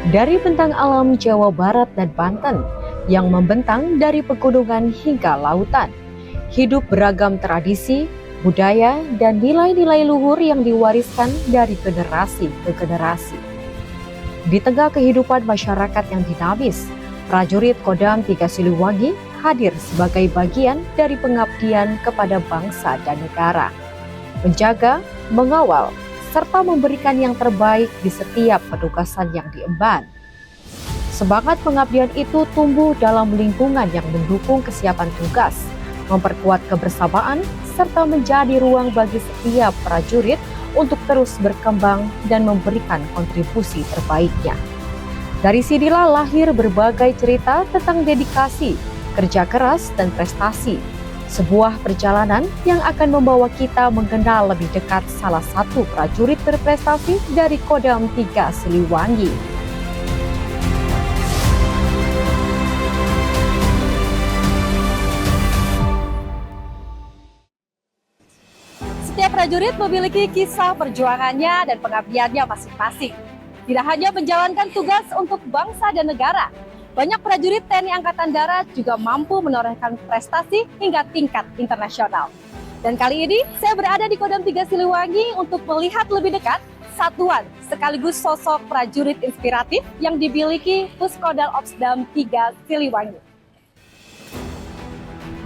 Dari bentang alam Jawa Barat dan Banten yang membentang dari pegunungan hingga lautan. Hidup beragam tradisi, budaya, dan nilai-nilai luhur yang diwariskan dari generasi ke generasi. Di tengah kehidupan masyarakat yang dinamis, prajurit Kodam 3 Siliwangi hadir sebagai bagian dari pengabdian kepada bangsa dan negara. Menjaga, mengawal, serta memberikan yang terbaik di setiap penugasan yang diemban. Semangat pengabdian itu tumbuh dalam lingkungan yang mendukung kesiapan tugas, memperkuat kebersamaan, serta menjadi ruang bagi setiap prajurit untuk terus berkembang dan memberikan kontribusi terbaiknya. Dari sinilah lahir berbagai cerita tentang dedikasi, kerja keras, dan prestasi. Sebuah perjalanan yang akan membawa kita mengenal lebih dekat salah satu prajurit berprestasi dari Kodam 3 Siliwangi. Setiap prajurit memiliki kisah perjuangannya dan pengabdiannya masing-masing. Tidak hanya menjalankan tugas untuk bangsa dan negara, banyak prajurit TNI Angkatan Darat juga mampu menorehkan prestasi hingga tingkat internasional. Dan kali ini saya berada di Kodam 3 Siliwangi untuk melihat lebih dekat satuan sekaligus sosok prajurit inspiratif yang dimiliki Puskodal Opsdam 3 Siliwangi.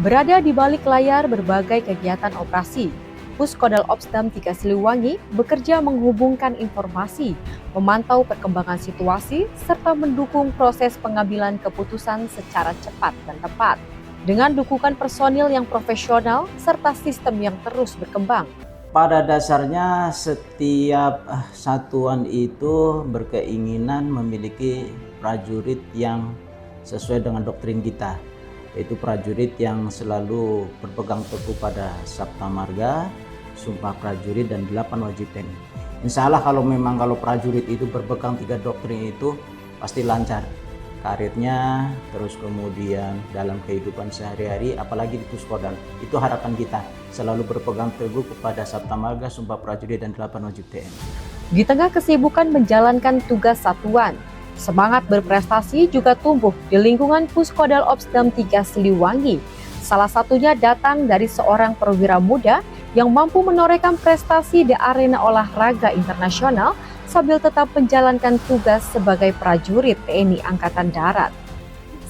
Berada di balik layar berbagai kegiatan operasi, Puskodal Opsdam 3 Siliwangi bekerja menghubungkan informasi, memantau perkembangan situasi, serta mendukung proses pengambilan keputusan secara cepat dan tepat. Dengan dukungan personil yang profesional serta sistem yang terus berkembang. Pada dasarnya setiap satuan itu berkeinginan memiliki prajurit yang sesuai dengan doktrin kita, yaitu prajurit yang selalu berpegang teguh pada Sabta Marga, Sumpah Prajurit, dan 8 wajib TNI. Insya Allah kalau prajurit itu berpegang 3 doktrin itu pasti lancar karirnya, terus kemudian dalam kehidupan sehari-hari, apalagi di Puskodal. Itu harapan kita, selalu berpegang teguh kepada Sabta Marga, Sumpah Prajurit, dan 8 wajib TNI. Di tengah kesibukan menjalankan tugas satuan, semangat berprestasi juga tumbuh di lingkungan Puskodal Opsdam 3 Siliwangi. Salah satunya datang dari seorang perwira muda yang mampu menorehkan prestasi di arena olahraga internasional sambil tetap menjalankan tugas sebagai prajurit TNI Angkatan Darat.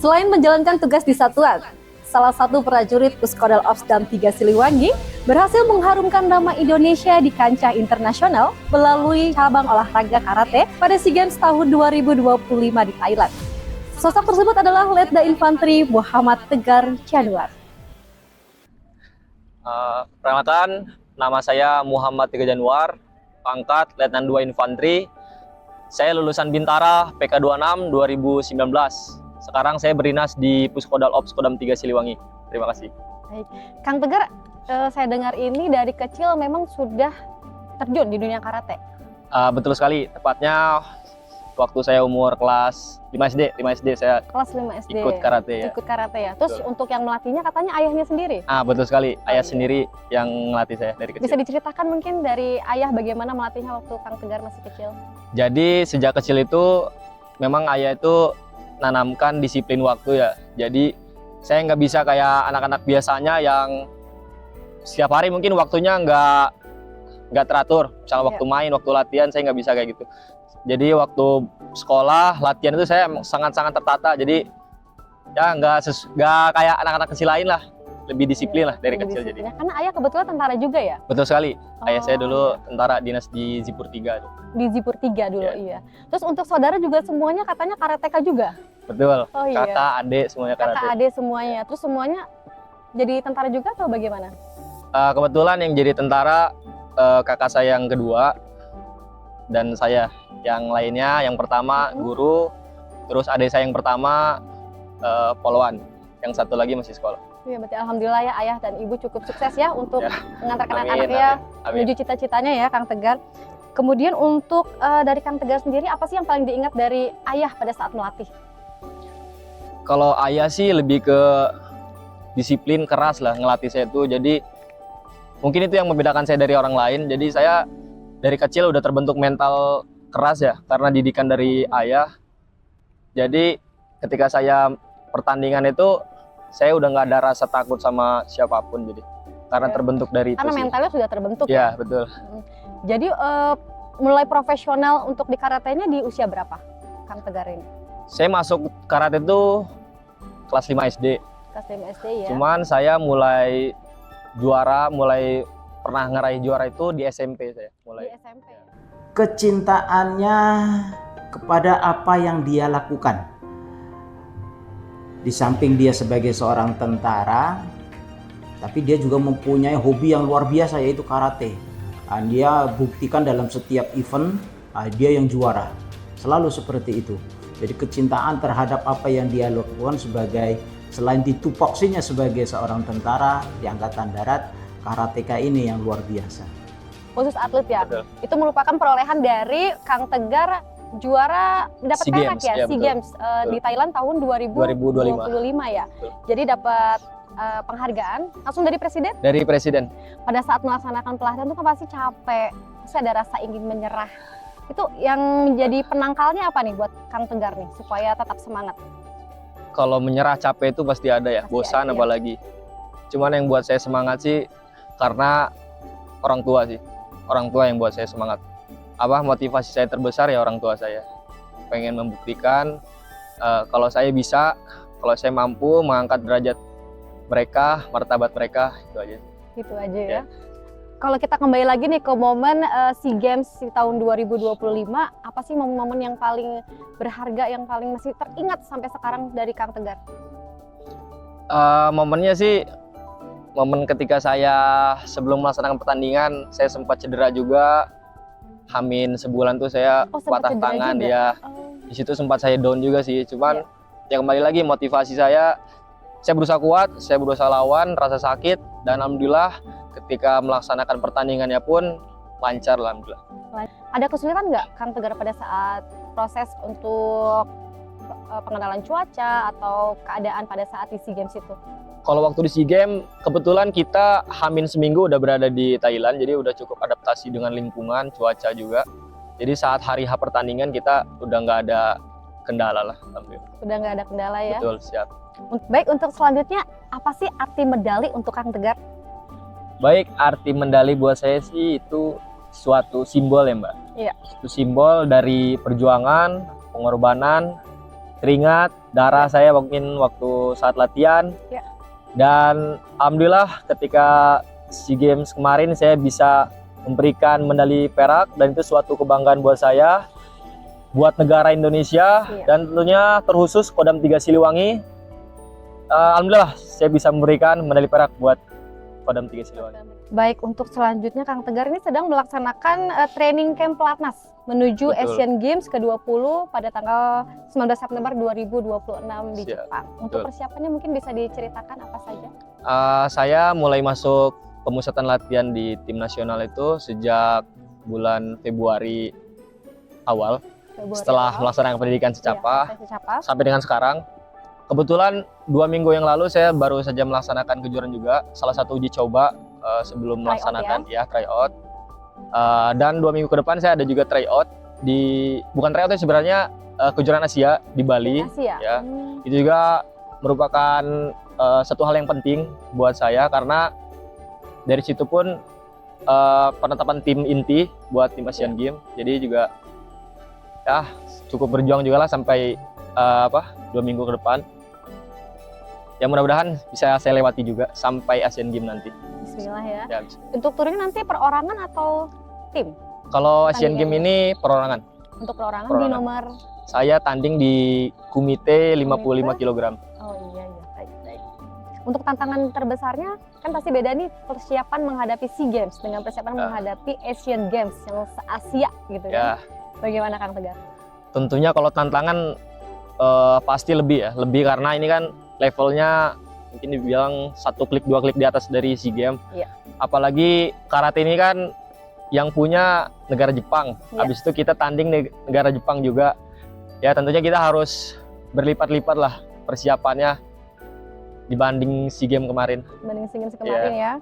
Selain menjalankan tugas di satuan, salah satu prajurit Puskodal Opsdam 3 Siliwangi berhasil mengharumkan nama Indonesia di kancah internasional melalui cabang olahraga karate pada SEA Games tahun 2025 di Thailand. Sosok tersebut adalah Letda Infantri Muhammad Tegar Januar. Perkenalkan, nama saya Muhammad Tegar Januar, pangkat Letnan 2 Infantri. Saya lulusan Bintara PK26 2019. Sekarang saya berdinas di Puskodal Ops Kodam 3 Siliwangi. Terima kasih. Baik. Kang Tegar, saya dengar ini dari kecil memang sudah terjun di dunia karate. Betul sekali, tepatnya waktu saya umur kelas 5 SD saya Kelas 5 SD. ikut karate ya. Ikut karate ya. Terus Betul. untuk yang melatihnya katanya ayahnya sendiri. Betul sekali, ayah iya. sendiri yang melatih saya dari kecil. Bisa diceritakan mungkin dari ayah bagaimana melatihnya waktu Kang Tegar masih kecil? Jadi sejak kecil itu memang ayah itu nanamkan disiplin waktu ya. Jadi saya nggak bisa kayak anak-anak biasanya yang setiap hari mungkin waktunya nggak teratur. Misalnya waktu main, waktu latihan saya nggak bisa kayak gitu. Jadi waktu sekolah latihan itu saya sangat-sangat tertata. Jadi ya nggak kayak anak-anak kecil lain lah, lebih disiplin lah dari kecil jadi. Karena ayah kebetulan tentara juga ya? Betul sekali. Ayah saya dulu tentara dinas di Zipur 3. Di Zipur 3 dulu, iya. Terus untuk saudara juga semuanya katanya karateka juga? Betul. Oh, iya. Kakak, adik semuanya karate. Kakak, adik semuanya. Terus semuanya jadi tentara juga atau bagaimana? Kebetulan yang jadi tentara kakak saya yang kedua dan saya yang lainnya. Yang pertama guru, terus adik saya yang pertama poluan, yang satu lagi masih sekolah. Iya, berarti alhamdulillah ya ayah dan ibu cukup sukses ya untuk mengantarkan Amin, anak-anaknya amin. menuju cita-citanya ya Kang Tegar. Kemudian untuk dari Kang Tegar sendiri apa sih yang paling diingat dari ayah pada saat melatih? Kalau ayah sih lebih ke disiplin keras lah ngelatih saya tuh. Jadi mungkin itu yang membedakan saya dari orang lain. Jadi saya dari kecil udah terbentuk mental keras ya karena didikan dari ayah. Jadi ketika saya pertandingan itu saya udah nggak ada rasa takut sama siapapun, jadi karena Oke. terbentuk dari itu Karena sih. mentalnya sudah terbentuk Ya ya. betul. Jadi mulai profesional untuk di karatenya di usia berapa, Kang Tegar ini? Saya masuk karate itu kelas 5 SD. Kelas 5 SD ya. Cuman saya mulai pernah ngeraih juara itu di SMP saya Di mulai. SMP. Kecintaannya kepada apa yang dia lakukan. Di samping dia sebagai seorang tentara, tapi dia juga mempunyai hobi yang luar biasa, yaitu karate. Dia buktikan dalam setiap event, dia yang juara. Selalu seperti itu. Jadi kecintaan terhadap apa yang dia lakukan sebagai, selain ditupoksinya sebagai seorang tentara di Angkatan Darat, karateka ini yang luar biasa. Khusus atlet ya. Betul. Itu merupakan perolehan dari Kang Tegar, juara dapat SEA perak Games, ya, ya, SEA betul. Games di Thailand tahun 2025 ya. Betul. Jadi dapat penghargaan langsung dari presiden. Dari presiden. Pada saat melaksanakan pelatihan itu kan pasti capek, pasti ada rasa ingin menyerah. Itu yang menjadi penangkalnya apa nih buat Kang Tegar nih supaya tetap semangat? Kalau menyerah capek itu pasti ada ya, Pasti bosan ada, ya. apalagi. Cuman yang buat saya semangat sih karena orang tua sih. Orang tua yang buat saya semangat. Motivasi saya terbesar ya orang tua saya. Pengen membuktikan kalau saya bisa, kalau saya mampu mengangkat derajat mereka, martabat mereka, itu aja. Gitu aja ya. Ya. Kalau kita kembali lagi nih ke momen SEA Games di tahun 2025, apa sih momen-momen yang paling berharga, yang paling masih teringat sampai sekarang dari Kang Tegar? Momennya sih momen ketika saya sebelum melaksanakan pertandingan saya sempat cedera juga. Hamin sebulan tuh saya Oh, sempat patah cedera tangan juga? ya. Oh, Di situ sempat saya down juga sih. Cuman Iya. ya kembali lagi motivasi saya berusaha kuat, saya berusaha lawan rasa sakit, dan alhamdulillah ketika melaksanakan pertandingannya pun lancar alhamdulillah. ada kesulitan nggak Kang Tegar pada saat proses untuk pengenalan cuaca atau keadaan pada saat di SEA Games itu? Kalau waktu di SEA Games, kebetulan kita hamin seminggu udah berada di Thailand, jadi udah cukup adaptasi dengan lingkungan, cuaca juga. Jadi saat hari H pertandingan kita udah nggak ada kendala lah, alhamdulillah. Sudah nggak ada kendala ya? Betul, siap. Baik, untuk selanjutnya apa sih arti medali untuk Kang Tegar? Baik, arti medali buat saya sih itu suatu simbol ya Mbak. Iya. Itu simbol dari perjuangan, pengorbanan, keringat, darah saya mungkin waktu saat latihan. Iya. Dan alhamdulillah ketika SEA Games kemarin saya bisa memberikan medali perak, dan itu suatu kebanggaan buat saya, buat negara Indonesia, Iya. dan tentunya terkhusus Kodam 3 Siliwangi. Alhamdulillah saya bisa memberikan medali perak buat Kodam 3 Siliwangi. Baik, untuk selanjutnya Kang Tegar ini sedang melaksanakan training camp pelatnas menuju Betul. Asian Games ke-20 pada tanggal 19 September 2026 di Siap, Jepang. Untuk betul. persiapannya mungkin bisa diceritakan apa saja? Saya mulai masuk pemusatan latihan di tim nasional itu sejak bulan Februari awal, Februari setelah awal. melaksanakan pendidikan Iya, secapa sampai secapa. sampai dengan sekarang. Kebetulan 2 minggu yang lalu saya baru saja melaksanakan kejuaraan juga, salah satu uji coba sebelum Tryout melaksanakan tryout. Dan 2 minggu ke depan saya ada juga tryout bukan tryout ya sebenarnya, kejuaraan Asia di Bali. Asia. ya. Itu juga merupakan satu hal yang penting buat saya, karena dari situ pun penetapan tim inti buat tim Asian Games. Jadi juga ya cukup berjuang juga lah sampai 2 minggu ke depan. Ya mudah-mudahan bisa saya lewati juga sampai Asian Games nanti. Bismillah ya. Ya, bisa. Untuk turunnya nanti perorangan atau tim? Kalau Asian Games ini perorangan. Untuk perorangan, di Perorangan. nomor Saya tanding di kumite 55 kg. oh iya baik. Untuk tantangan terbesarnya kan pasti beda nih persiapan menghadapi SEA Games dengan persiapan menghadapi Asian Games yang se-Asia gitu Ya, kan. Bagaimana Kang Tegar? tentunya kalau tantangan pasti lebih karena ini kan levelnya mungkin dibilang 1 klik 2 klik di atas dari SEA Games. Iya. Apalagi karate ini kan yang punya negara Jepang. Iya. Habis itu kita tanding negara Jepang juga. Ya tentunya kita harus berlipat-lipat lah persiapannya dibanding SEA Games kemarin. Banding SEA Games kemarin ya.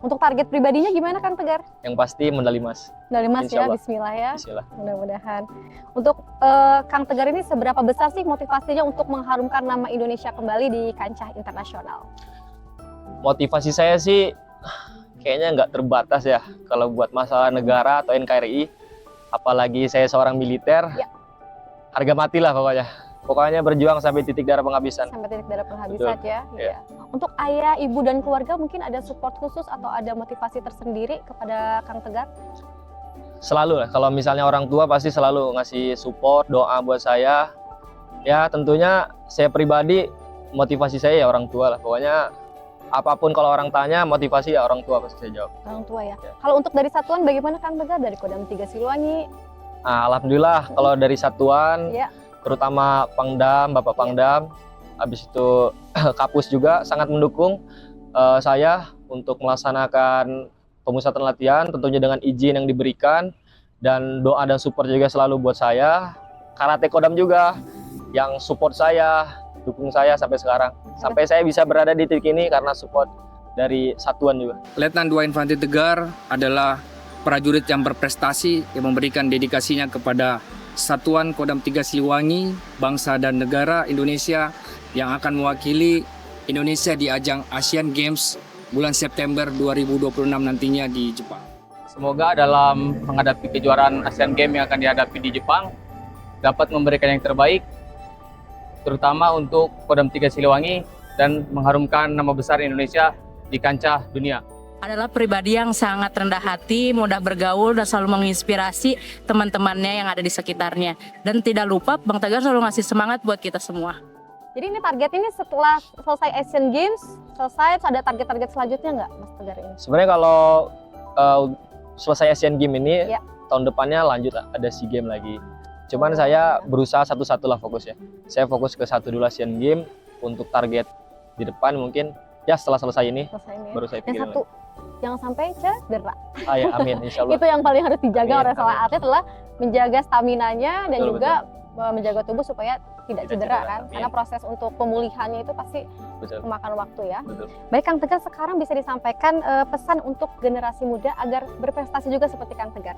Untuk target pribadinya gimana Kang Tegar? Yang pasti medali emas. Dari Mas Insya ya, Allah. Bismillah ya. Bismillah. Mudah-mudahan. Untuk Kang Tegar ini seberapa besar sih motivasinya untuk mengharumkan nama Indonesia kembali di kancah internasional? Motivasi saya sih kayaknya nggak terbatas ya kalau buat masalah negara atau NKRI. Apalagi saya seorang militer. Ya. Harga mati lah pokoknya. Pokoknya berjuang sampai titik darah penghabisan. Sampai titik darah penghabisan ya. Iya. Iya. Untuk ayah, ibu dan keluarga mungkin ada support khusus atau ada motivasi tersendiri kepada Kang Tegar? Selalu lah, kalau misalnya orang tua pasti selalu ngasih support, doa buat saya. Ya tentunya saya pribadi motivasi saya ya orang tua lah. Pokoknya apapun kalau orang tanya motivasi ya orang tua pasti saya jawab. Orang tua ya. Ya. Kalau untuk dari satuan bagaimana Kang Tegar dari Kodam 3 Siliwangi? Nah, alhamdulillah kalau dari satuan, Ya. terutama Pangdam, Bapak Pangdam, habis itu Kapus juga sangat mendukung saya untuk melaksanakan pemusatan latihan, tentunya dengan izin yang diberikan dan doa dan support juga selalu buat saya. Karate Kodam juga yang support saya, dukung saya sampai sekarang, sampai saya bisa berada di titik ini karena support dari satuan juga. Letnan 2 Infantri Tegar adalah prajurit yang berprestasi yang memberikan dedikasinya kepada Satuan Kodam 3 Siliwangi, bangsa dan negara Indonesia yang akan mewakili Indonesia di ajang Asian Games bulan September 2026 nantinya di Jepang. Semoga dalam menghadapi kejuaraan Asian Games yang akan dihadapi di Jepang dapat memberikan yang terbaik, terutama untuk Kodam 3 Siliwangi dan mengharumkan nama besar Indonesia di kancah dunia. Adalah pribadi yang sangat rendah hati, mudah bergaul dan selalu menginspirasi teman-temannya yang ada di sekitarnya. Dan tidak lupa Bang Tegar selalu ngasih semangat buat kita semua. Jadi ini target ini setelah selesai Asian Games, selesai terus ada target-target selanjutnya nggak Mas Tegar ini? Sebenarnya kalau selesai Asian Games ini, Ya. tahun depannya lanjut ada SEA Games lagi. Cuman saya berusaha satu-satu lah fokusnya. Saya fokus ke satu dulu Asian Games untuk target di depan mungkin ya setelah selesai ini Selesai ini. baru saya Yang pikirin satu, jangan sampai cedera. lagi. Ya, amin insya Allah. Itu yang paling harus dijaga Amin, oleh seorang amin. atlet adalah menjaga staminanya dan Betul, juga menjaga tubuh supaya tidak Tidak cedera cedera, kan. amin. Karena proses untuk pemulihannya itu pasti Betul, memakan waktu ya. betul. Baik Kang Tegar, sekarang bisa disampaikan pesan untuk generasi muda agar berprestasi juga seperti Kang Tegar.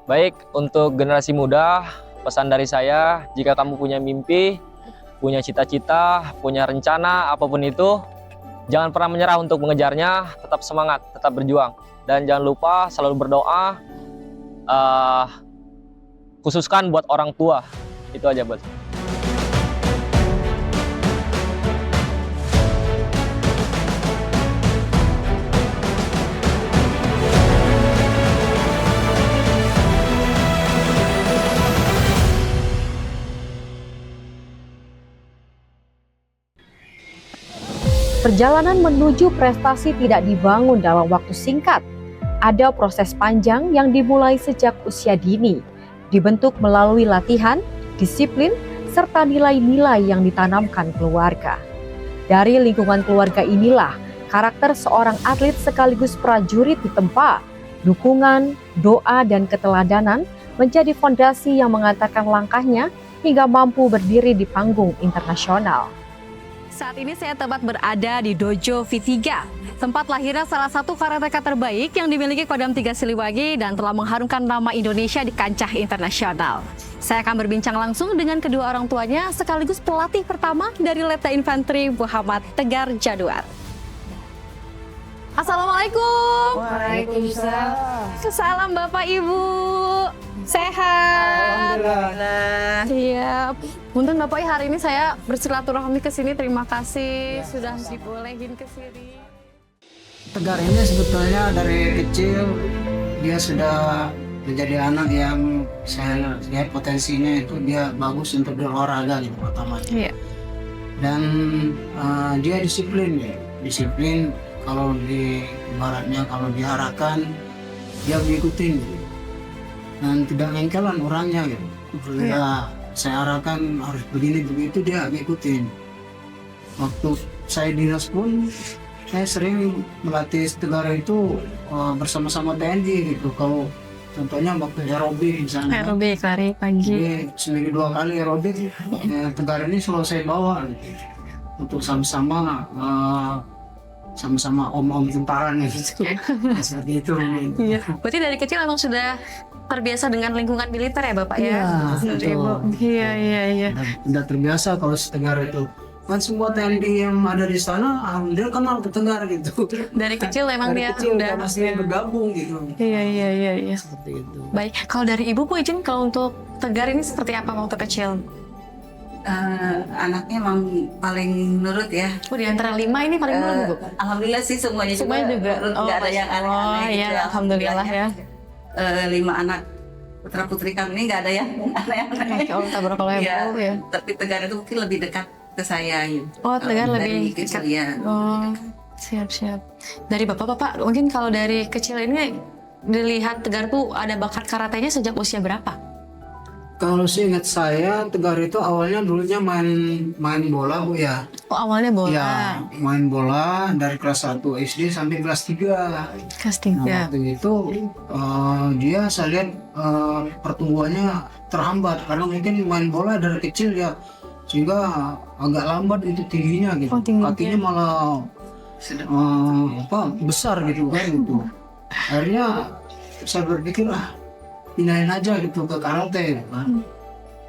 Baik, untuk generasi muda, pesan dari saya, jika kamu punya mimpi, punya cita-cita, punya rencana, apapun itu, jangan pernah menyerah untuk mengejarnya, tetap semangat, tetap berjuang. Dan jangan lupa selalu berdoa, khususkan buat orang tua. Itu aja buat saya. Perjalanan menuju prestasi tidak dibangun dalam waktu singkat. Ada proses panjang yang dimulai sejak usia dini, dibentuk melalui latihan, disiplin, serta nilai-nilai yang ditanamkan keluarga. Dari lingkungan keluarga inilah karakter seorang atlet sekaligus prajurit ditempa. Dukungan, doa, dan keteladanan menjadi fondasi yang mengantarkan langkahnya hingga mampu berdiri di panggung internasional. Saat ini saya tepat berada di Dojo V3, tempat lahirnya salah satu karateka terbaik yang dimiliki Kodam 3 Siliwangi dan telah mengharumkan nama Indonesia di kancah internasional. Saya akan berbincang langsung dengan kedua orang tuanya sekaligus pelatih pertama dari Letnan Infantri Muhammad Tegar Jaduar. Assalamualaikum. Waalaikumsalam. Salam Bapak Ibu. Sehat. Alhamdulillah. Siap. Punten Bapak, hari ini saya bersilaturahmi ke sini. Terima kasih sudah dibolehin ke sini. Tegar ini sebetulnya dari kecil dia sudah menjadi anak yang saya lihat potensinya itu dia bagus untuk berolahraga gitu pertamanya. Iya. Dan dia disiplin ya. Disiplin kalau di baratnya kalau diarahkan dia mengikutin gitu. Dan tidak ngengkelan orangnya gitu. Ya, saya arahkan harus begini begitu dia ngikutin. Waktu saya dinas pun saya sering melatih Tegar itu bersama-sama TNI gitu. Kalau contohnya waktu aerobik misalnya. Aerobik lari pagi. Jadi seminggu 2 kali aerobik, Tegar ini selalu saya bawa gitu. Untuk sama-sama sama-sama om-om tentara nih gitu. Seperti itu. Iya. Berarti dari kecil emang sudah terbiasa dengan lingkungan militer ya Bapak ya? Iya, Dari betul. Ibu. Iya. Udah terbiasa kalau Tegar itu. Kan semua TNI yang ada di sana, dia kenal ke Tegar gitu. Dari kecil emang Dari dia kecil udah. pasti bergabung gitu. Iya. Seperti itu. Baik, kalau dari Ibu Bu izin kalau untuk Tegar ini seperti apa waktu kecil? Anaknya emang paling nurut ya. Oh, di antara 5 ini paling dulu Bu? Alhamdulillah sih semuanya Semuanya juga. nurut, nggak ada yang aneh-aneh Oh gitu. iya, alhamdulillah ya. 5 anak putra putri kami ini nggak ada yang aneh-aneh. Masya Allah, tabarakallah Iya, Bu ya. tapi Tegar itu mungkin lebih dekat ke saya gitu. Oh, Tegar Dari lebih kecil dekat. ya. Oh, siap. Dari Bapak, mungkin kalau dari kecil ini dilihat Tegar tuh ada bakat karatenya sejak usia berapa? Kalau seingat saya, Tegar itu awalnya dulunya main bola Bu ya. Oh, awalnya bola. Ya, main bola dari kelas 1 SD sampai kelas 3. Kelas Nah, 3. waktu itu dia saya lihat pertumbuhannya terhambat karena mungkin main bola dari kecil ya, sehingga agak lambat itu tingginya gitu. Oh, tingginya. Kakinya malah besar gitu kan gitu. Akhirnya saya berpikir pindahin aja gitu ke karate kan.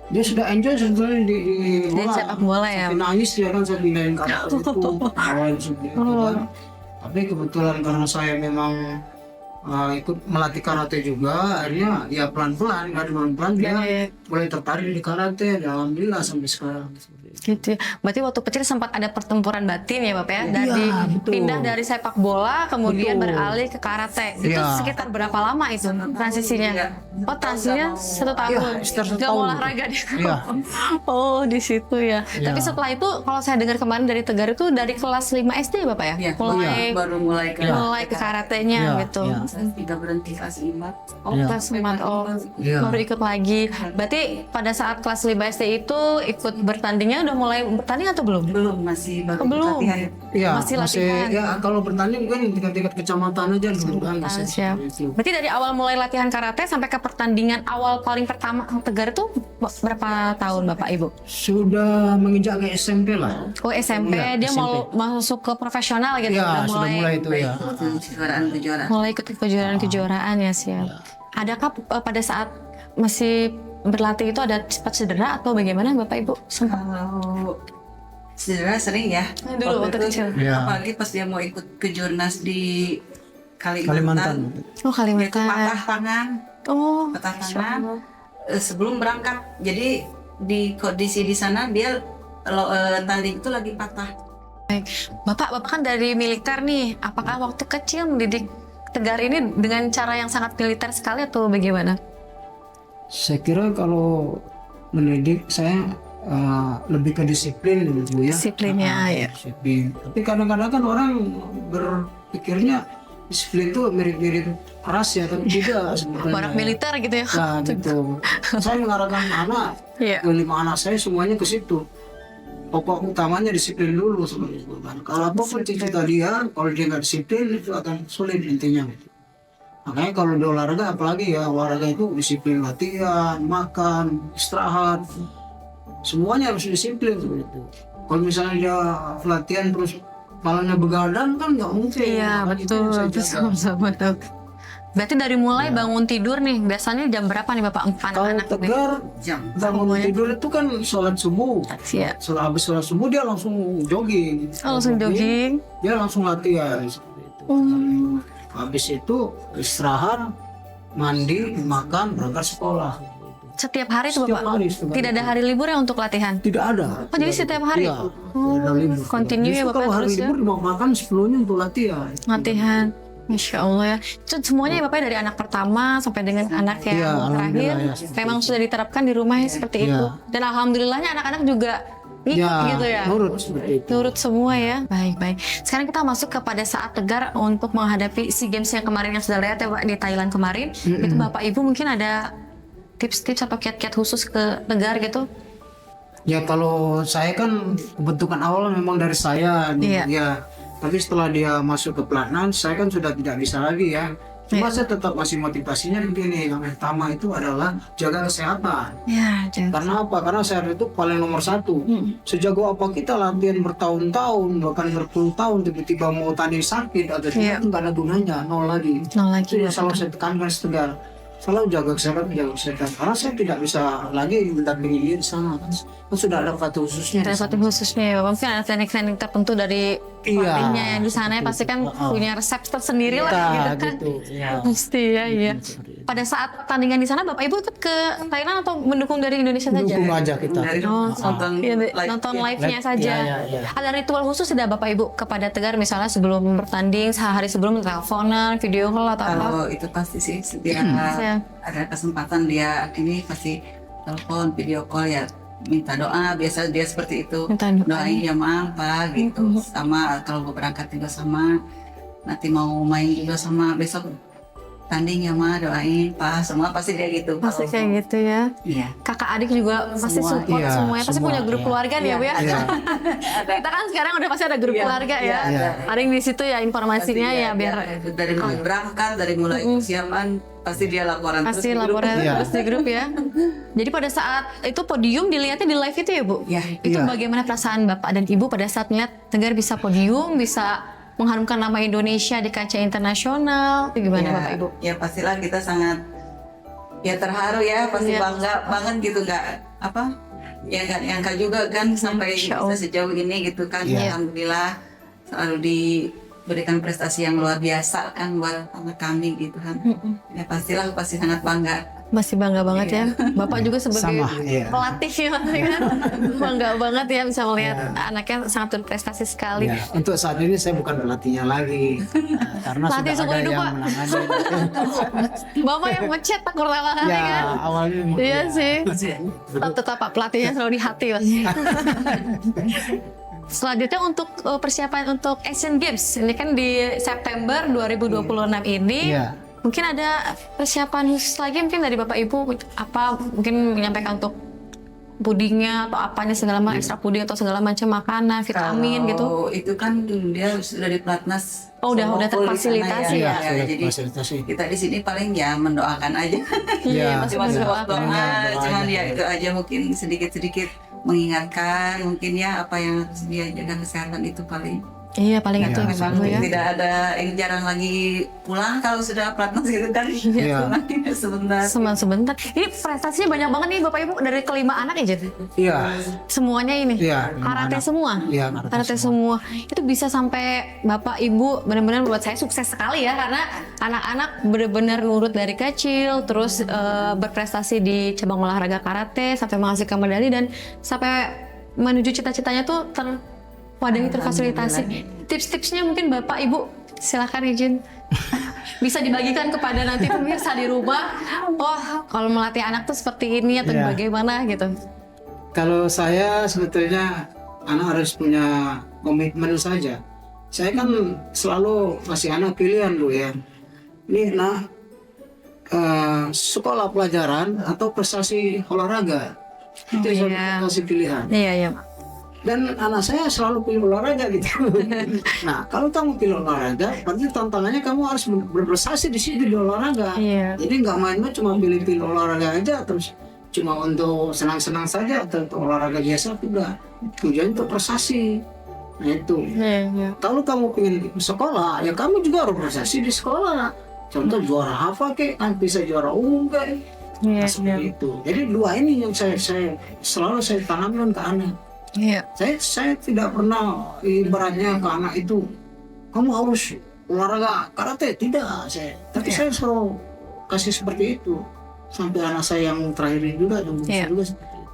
Dia sudah enjoy sebetulnya di Di bola. sepak bola ya. Sampai nangis dia kan saya pindahin karate itu. Awalnya seperti itu kan. Tapi kebetulan karena saya memang ikut melatih karate juga, akhirnya ya pelan-pelan dia mulai tertarik di karate. Dan alhamdulillah sampai sekarang. Gitu. Berarti waktu kecil sempat ada pertempuran batin ya Bapak ya? Dari Iya, betul. pindah dari sepak bola kemudian Betul. beralih ke karate. Itu Iya. sekitar berapa lama itu transisinya? Oh, transisinya 1 tahun. Iya, sekitar 1 Nggak mau tahun. olahraga dia. Iya. Oh, di situ ya. Iya. Tapi setelah itu kalau saya dengar kemarin dari Tegar itu dari kelas 5 SD ya Bapak ya? Iya, baru mulai ke mulai ke karatenya Iya, gitu. iya. Tidak berhenti kelas 5. Oh, Iya. kelas 5. Oh, Iya. baru ikut lagi. Berarti pada saat kelas 5 SD itu ikut bertandingnya udah mulai bertanding atau belum? Belum, masih baru Belum. latihan. Iya, Masih latihan. ya kalau bertanding kan tingkat-tingkat kecamatan aja dulu kan. Kecamatan, bisa siap. seperti itu. Berarti dari awal mulai latihan karate sampai ke pertandingan awal paling pertama Tegar itu berapa tahun Bapak Ibu? Sudah menginjak ke SMP lah. Oh SMP, Iya, dia SMP. mau masuk ke profesional gitu? Ya, sudah mulai itu ya. Kejuaraan-kejuaraan. Mulai ikut kejuaraan-kejuaraan ya siap. Adakah pada saat masih berlatih itu ada sempat cedera atau bagaimana Bapak Ibu? Sempat Kalau cedera sering ya. Dulu waktu kecil. Iya. Apalagi pas dia mau ikut ke Jurnas di Kalimantan. Oh Dia itu patah Kalimantan. tangan, Oh, patah Masya tangan Allah. sebelum berangkat. Jadi di kondisi di sana dia tanding itu lagi patah. Bapak kan dari militer nih. Apakah waktu kecil mendidik Tegar ini dengan cara yang sangat militer sekali atau bagaimana? Saya kira kalau mendidik saya lebih ke disiplin gitu ya. Disiplinnya, ya. Disiplin. Tapi kadang-kadang kan orang berpikirnya disiplin itu mirip-mirip keras ya, tapi tidak sebetulnya. Barak militer gitu ya? Nah gitu. Saya mengarahkan anak, Iya. 5 anak saya semuanya ke situ. Pokok utamanya disiplin dulu seperti itu kan. Kalau apapun cita-cita dia, kalau dia nggak disiplin itu akan sulit intinya. Gitu. Makanya kalau di olahraga, apalagi ya olahraga itu disiplin latihan, makan, istirahat, semuanya harus disiplin seperti itu. Kalau misalnya dia latihan terus malahnya begadang kan nggak mungkin. Iya Makanya itu betul, yang saya jaga. betul. Berarti dari mulai bangun tidur nih, biasanya jam berapa nih Bapak Kalau anak-anak? Tegar Jam. bangun tidur itu kan sholat subuh. Siap. Setelah habis sholat subuh dia langsung jogging. Oh, langsung jogging. Dia langsung latihan seperti itu. Habis itu istirahat, mandi, makan, berangkat sekolah. Setiap hari tuh Setiap Bapak? hari, setiap Tidak hari. ada hari libur ya untuk latihan? Tidak ada. Oh, jadi setiap hari? Iya, tidak ada libur. continue ya, Justru Bapak, kalau hari terus ya? libur mau makan sebelumnya untuk latihan. Latihan. Masya Allah ya. Itu semuanya ya Bapak dari anak pertama sampai dengan anak yang Iya, terakhir alhamdulillah ya, seperti memang sudah diterapkan di rumah ya seperti Iya. itu. Dan alhamdulillahnya anak-anak juga ikut Ya, gitu ya. nurut seperti itu. Nurut semua ya. Baik. Sekarang kita masuk kepada saat Tegar untuk menghadapi SEA Games yang kemarin yang sudah lihat ya Pak di Thailand kemarin. Itu Bapak Ibu mungkin ada tips-tips atau kiat-kiat khusus ke Tegar gitu? Ya kalau saya kan kebentukan awal memang dari saya. Iya. Ya. Tapi setelah dia masuk ke pelatnas, saya kan sudah tidak bisa lagi ya. Cuma saya tetap masih motivasinya begini, yang pertama itu adalah jaga kesehatan. Ya, Karena apa? Karena sehat itu paling nomor satu. Sejago apa kita latihan bertahun-tahun, bahkan berpuluh tahun, tiba-tiba mau tanding sakit atau tidak, nggak ada gunanya, nol lagi. Itu yang selalu saya tekankan Tegar. Selalu jaga kesehatan. Karena saya tidak bisa lagi mendampingi dia di sana. Kan sudah ada pelatih khususnya. Ada pelatih khususnya ya, mungkin ada teknik-teknik tertentu dari pelatihnya yang di sana ya, pasti kan punya resep tersendiri lah gitu kan. Pasti ya, iya. Pada saat tandingan di sana, Bapak Ibu ikut ke Thailand atau mendukung dari Indonesia saja? Dukung aja kita. Nonton live-nya saja. Ada ritual khusus tidak Bapak Ibu kepada Tegar, misalnya sebelum bertanding, sehari sebelum teleponan, video call atau apa? Kalau itu pasti sih setiap ada kesempatan dia ini pasti telepon, video call ya, minta doa, biasa dia seperti itu. Doain ya Mang, Pak gitu. Sama kalau berangkat juga sama, nanti mau main juga sama, besok tanding ya Ma, doain Pak, semua pasti dia gitu. Pasti kayak gitu ya. Iya. Kakak adik juga pasti support semuanya, pasti punya grup keluarga nih ya Bu ya. Kita kan sekarang udah pasti ada grup keluarga ya. Ada yang di situ ya informasinya ya biar dari mulai berangkat, dari mulai persiapan pasti dia laporan pasti terus laporan terus di grup ya. Jadi pada saat itu podium dilihatnya di live itu ya Bu? Ya. Itu bagaimana perasaan Bapak dan Ibu pada saat melihat Tegar bisa podium, bisa mengharumkan nama Indonesia di kancah internasional? Itu gimana Bapak Ibu? Ya pastilah kita sangat ya terharu ya, pasti bangga banget gitu, nggak apa? Ya nggak nyangka juga kan sampai bisa sejauh ini gitu kan. Alhamdulillah selalu diberikan prestasi yang luar biasa kan buat anak kami gitu kan. Ya pastilah pasti sangat bangga. Masih bangga banget ya. Bapak juga sebagai pelatih ya, kan? Bangga banget ya bisa melihat anaknya sangat berprestasi sekali. Untuk saat ini saya bukan pelatihnya lagi, karena pelatih sudah ada hidup, yang Pak. menangani. Bapak yang mencetak pertama kali kan? Awalnya Iya sih. Tetap Pak pelatihnya selalu di hati Mas. Selanjutnya untuk persiapan untuk Asian Games, ini kan di September 2026 ini. Mungkin ada persiapan khusus lagi mungkin dari Bapak Ibu, apa mungkin menyampaikan untuk pudingnya atau apanya segala macam, ekstra puding atau segala macam makanan, vitamin gitu. Itu kan dia sudah di Platnas. Udah terfasilitasi ya. Jadi kita di sini paling ya mendoakan aja. Iya, cuma doa, cuman ya itu aja, mungkin sedikit-sedikit mengingatkan mungkin ya apa yang harus dia jaga kesehatan itu paling. Iya paling itu memang ya. Tidak ada yang jarang lagi pulang kalau sudah Platnas gitu kan. Sebentar. Ini prestasinya banyak banget nih Bapak Ibu, dari kelima anak ya jadi. Iya. Semuanya ini. Karate semua. Iya, karate semua. Itu bisa sampai Bapak Ibu benar-benar buat saya sukses sekali ya, karena anak-anak benar-benar nurut dari kecil, terus berprestasi di cabang olahraga karate sampai menghasilkan medali dan sampai menuju cita-citanya tuh wadahi terfasilitasi. Tips-tipsnya mungkin Bapak Ibu silakan izin bisa dibagikan kepada nanti pemirsa di rumah. Oh, kalau melatih anak tuh seperti ini atau bagaimana gitu. Kalau saya sebetulnya anak harus punya komitmen saja. Saya kan selalu kasih anak pilihan Bu ya. Ini sekolah pelajaran atau prestasi olahraga. Itu saya kasih pilihan. Iya. Dan anak saya selalu pilih olahraga gitu. Nah, kalau kamu pilih olahraga, berarti tantangannya kamu harus berprestasi di situ di olahraga. Jadi nggak main-main cuma pilih-pilih olahraga aja terus cuma untuk senang-senang saja atau untuk olahraga biasa tidak. Tujuan untuk prestasi. Nah itu. Kalau kamu pengen sekolah, ya kamu juga harus prestasi di sekolah. Contoh juara apa kek, kan bisa juara umum kek. Seperti itu. Jadi dua ini yang saya selalu tanamkan ke anak. Saya tidak pernah ibaratnya ke anak itu kamu harus olahraga karate, tidak tapi saya selalu kasih seperti itu sampai anak saya yang terakhir ini juga yang juga seperti itu.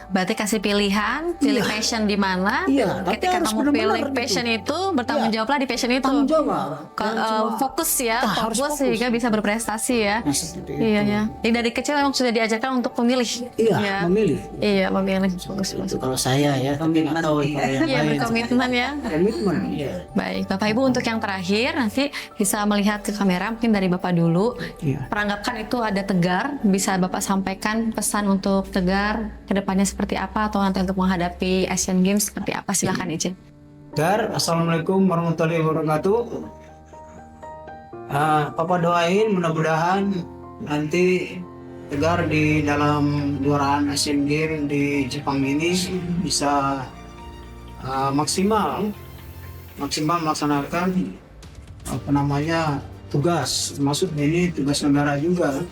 Berarti kasih pilihan, pilih passion di mana. Ketika kamu pilih passion itu, bertanggung jawablah di passion itu. Fokus sehingga bisa berprestasi ya. Iya. Jadi dari kecil memang sudah diajarkan untuk memilih. Memilih. Iya, memilih. Bagus. Kalau saya ya, tapi nggak tahu berkomitmen ya. Komitmen. Baik, Bapak Ibu untuk yang terakhir nanti bisa melihat ke kamera mungkin dari Bapak dulu. Peranggapan itu ada Tegar, bisa Bapak sampaikan pesan untuk Tegar ke depannya seperti apa atau nanti untuk menghadapi Asian Games seperti apa, silahkan izin. Assalamualaikum warahmatullahi wabarakatuh. Papa doain mudah-mudahan nanti Tegar di dalam kejuaraan Asian Games di Jepang ini bisa maksimal melaksanakan tugas, termasuk ini tugas negara juga.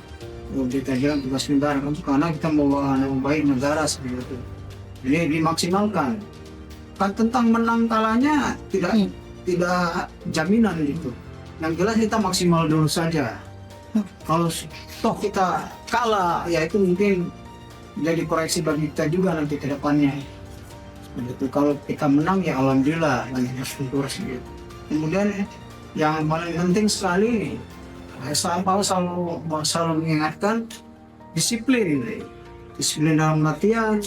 Kita bilang tugas negara karena kita membawa nama baik negara seperti itu. Jadi dimaksimalkan. Kan tentang menang kalahnya tidak jaminan gitu. Yang jelas kita maksimal dulu saja. Kalau toh kita kalah, ya itu mungkin jadi koreksi bagi kita juga nanti ke depannya. Begitu. Kalau kita menang ya alhamdulillah, banyak syukur gitu. Kemudian yang paling penting sekali, saya selalu mengingatkan disiplin dalam latihan,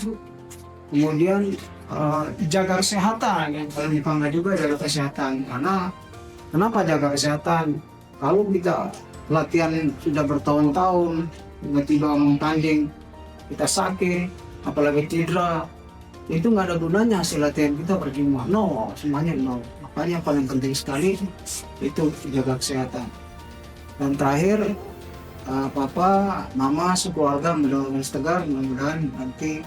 kemudian jaga kesehatan, yang paling bangga juga jaga kesehatan. Karena kenapa jaga kesehatan? Kalau kita latihan sudah bertahun-tahun, tiba-tiba mau tanding kita sakit, apalagi cedera, itu nggak ada gunanya hasil latihan kita percuma. Semuanya no. Makanya yang paling penting sekali itu jaga kesehatan. Dan terakhir, Papa, Mama, sekeluarga mendoakan Tegar, mudah-mudahan nanti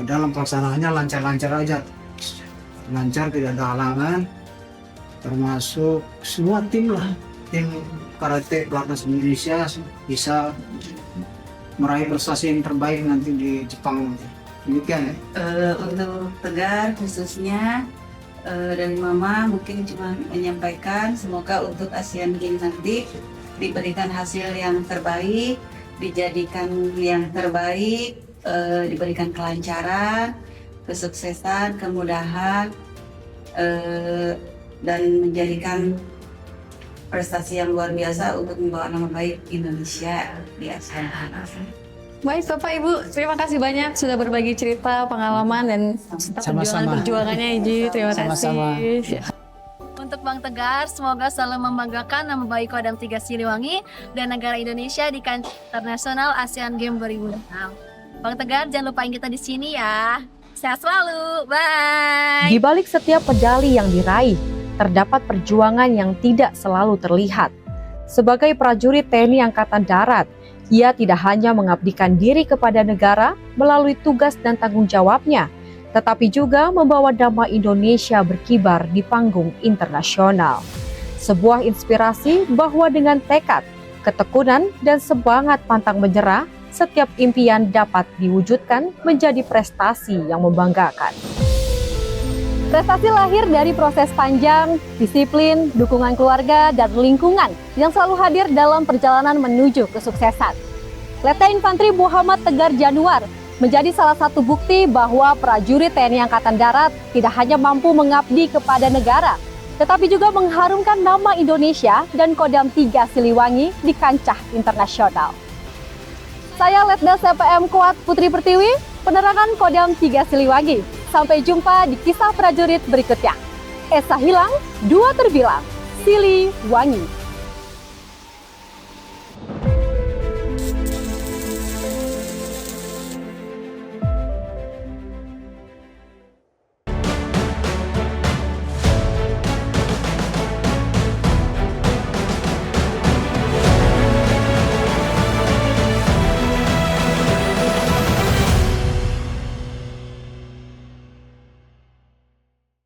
dalam pelaksanaannya lancar-lancar aja, lancar, tidak ada halangan, termasuk semua tim karate pelatnas Indonesia bisa meraih prestasi yang terbaik nanti di Jepang. Demikian ya. Untuk Tegar khususnya dari Mama mungkin cuma menyampaikan semoga untuk Asian Games nanti diberikan hasil yang terbaik, dijadikan yang terbaik, diberikan kelancaran, kesuksesan, kemudahan, dan menjadikan prestasi yang luar biasa untuk membawa nama baik Indonesia di Asian Games. Baik Bapak Ibu, terima kasih banyak sudah berbagi cerita, pengalaman dan perjuangannya Iji. Terima kasih. Untuk Bang Tegar, semoga selalu membanggakan nama baik Kodam 3 Siliwangi dan negara Indonesia di kancah internasional Asian Games 2006. Bang Tegar, jangan lupain kita di sini ya. Sehat selalu, bye. Di balik setiap medali yang diraih, terdapat perjuangan yang tidak selalu terlihat. Sebagai prajurit TNI Angkatan Darat, ia tidak hanya mengabdikan diri kepada negara melalui tugas dan tanggung jawabnya, tetapi juga membawa nama Indonesia berkibar di panggung internasional. Sebuah inspirasi bahwa dengan tekad, ketekunan, dan semangat pantang menyerah, setiap impian dapat diwujudkan menjadi prestasi yang membanggakan. Prestasi lahir dari proses panjang, disiplin, dukungan keluarga, dan lingkungan yang selalu hadir dalam perjalanan menuju kesuksesan. Letnan Infantri Muhammad Tegar Januar menjadi salah satu bukti bahwa prajurit TNI Angkatan Darat tidak hanya mampu mengabdi kepada negara, tetapi juga mengharumkan nama Indonesia dan Kodam 3 Siliwangi di kancah internasional. Saya Letda CPM Kuat Putri Pertiwi, penerangan Kodam 3 Siliwangi. Sampai jumpa di kisah prajurit berikutnya. Esa hilang, dua terbilang. Siliwangi.